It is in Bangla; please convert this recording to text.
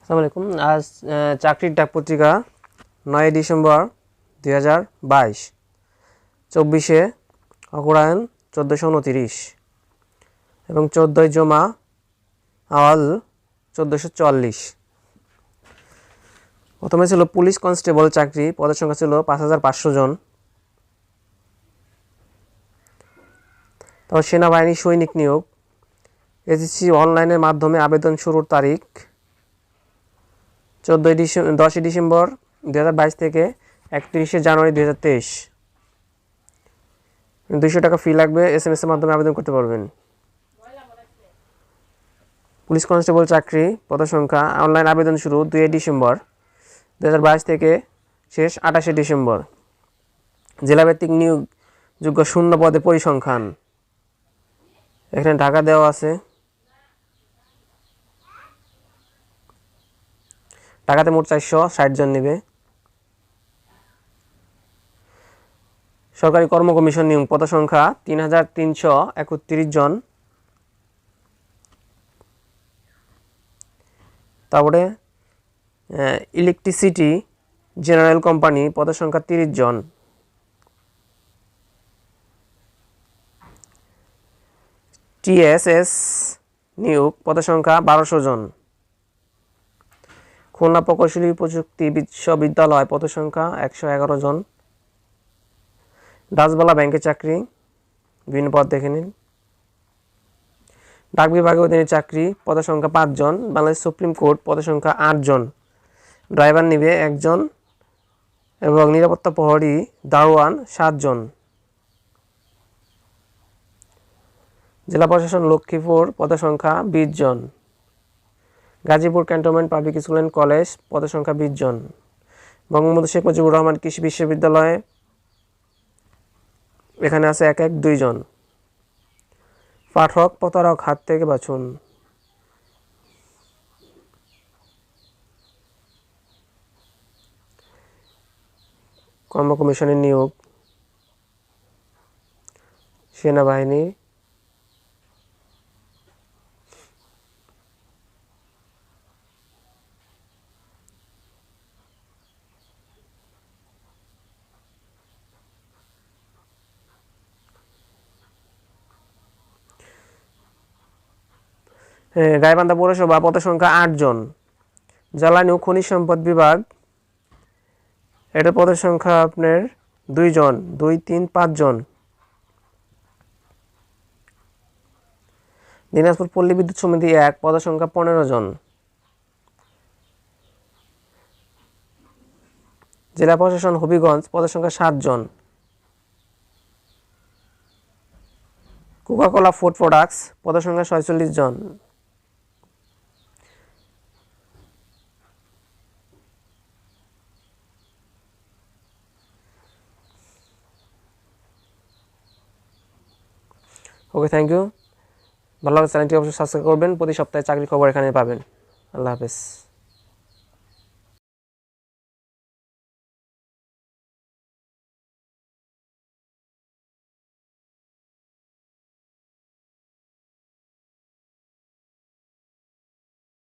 আসসালামু আলাইকুম। আজ চাকরির ডাক পত্রিকা 9 ডিসেম্বর 2022, 24 অগ্রহায়ণ 1429 এবং 14 জমা আওয়াল 1444। প্রথমে ছিল পুলিশ কনস্টেবল চাকরি, পদের সংখ্যা ছিল 5500 জন। তারপর সেনাবাহিনী সৈনিক নিয়োগ, এসএসসি অনলাইনের মাধ্যমে আবেদন শুরুর তারিখ 10 ডিসেম্বর 2022 থেকে 31 জানুয়ারি 2023। 200 টাকা ফি লাগবে, SMS এর মাধ্যমে আবেদন করতে পারবেন। পুলিশ কনস্টেবল চাকরি, পদের সংখ্যা, অনলাইন আবেদন শুরু 2 ডিসেম্বর 2022 থেকে শেষ 28 ডিসেম্বর। জেলাভিত্তিক নিয়োগযোগ্য শূন্য পদে পরিসংখ্যান, এখানে ঢাকা দেওয়া আছে। ঢাকাতে মোট 460 জন নেবে। সরকারি কর্ম কমিশন নিয়োগ, পদের সংখ্যা 3331 জন। তারপরে ইলেকট্রিসিটি জেনারেল কোম্পানি, পদের সংখ্যা 30 জন। TSS নিয়োগ, পদের সংখ্যা 1200 জন। খুলনা প্রকৌশলী প্রযুক্তি বিশ্ববিদ্যালয়, পদের সংখ্যা 111 জন। ডাচবালা ব্যাংকে চাকরি, বিভিন্ন পদ দেখে নিন। ডাক বিভাগে অধীনে চাকরি, পদের সংখ্যা 5 জন। বাংলাদেশ সুপ্রিম কোর্ট, পদের সংখ্যা 8 জন। ড্রাইভার নিবে 1 জন এবং নিরাপত্তা প্রহরী দারোয়ান 7 জন। জেলা প্রশাসন লক্ষ্মীপুর, পদের সংখ্যা 20 জন। Gazipur cantonment public school and college, পদের সংখ্যা 20 জন। বঙ্গবন্ধু শেখ মুজিবুর রহমান কৃষি বিশ্ববিদ্যালয়, এখানে আছে 2 জন। পাঠক প্রতারক হাত থেকে বাঁচুন। কর্ম কমিশনের নিয়োগ, সেনাবাহিনী, গাইবান্ধা পৌরসভা, পদের সংখ্যা 8 জন। জ্বালানি ও খনিজ সম্পদ বিভাগ, এটা পদের সংখ্যা আপনার 2 জন, 2, 3, 5 জন। দিনাজপুর পল্লী বিদ্যুৎ সমিতি 1, পদের সংখ্যা 15 জন। জেলা প্রশাসন হবিগঞ্জ, পদের সংখ্যা 7 জন। কোকাকোলা ফুড প্রোডাক্টস, পদের সংখ্যা 46 জন। ওকে, থ্যাংক ইউ। ভালো লাগলে চ্যানেলটি অবশ্যই সাবস্ক্রাইব করবেন। প্রতি সপ্তাহে চাকরির খবর এখানে পাবেন। আল্লাহ হাফেজ।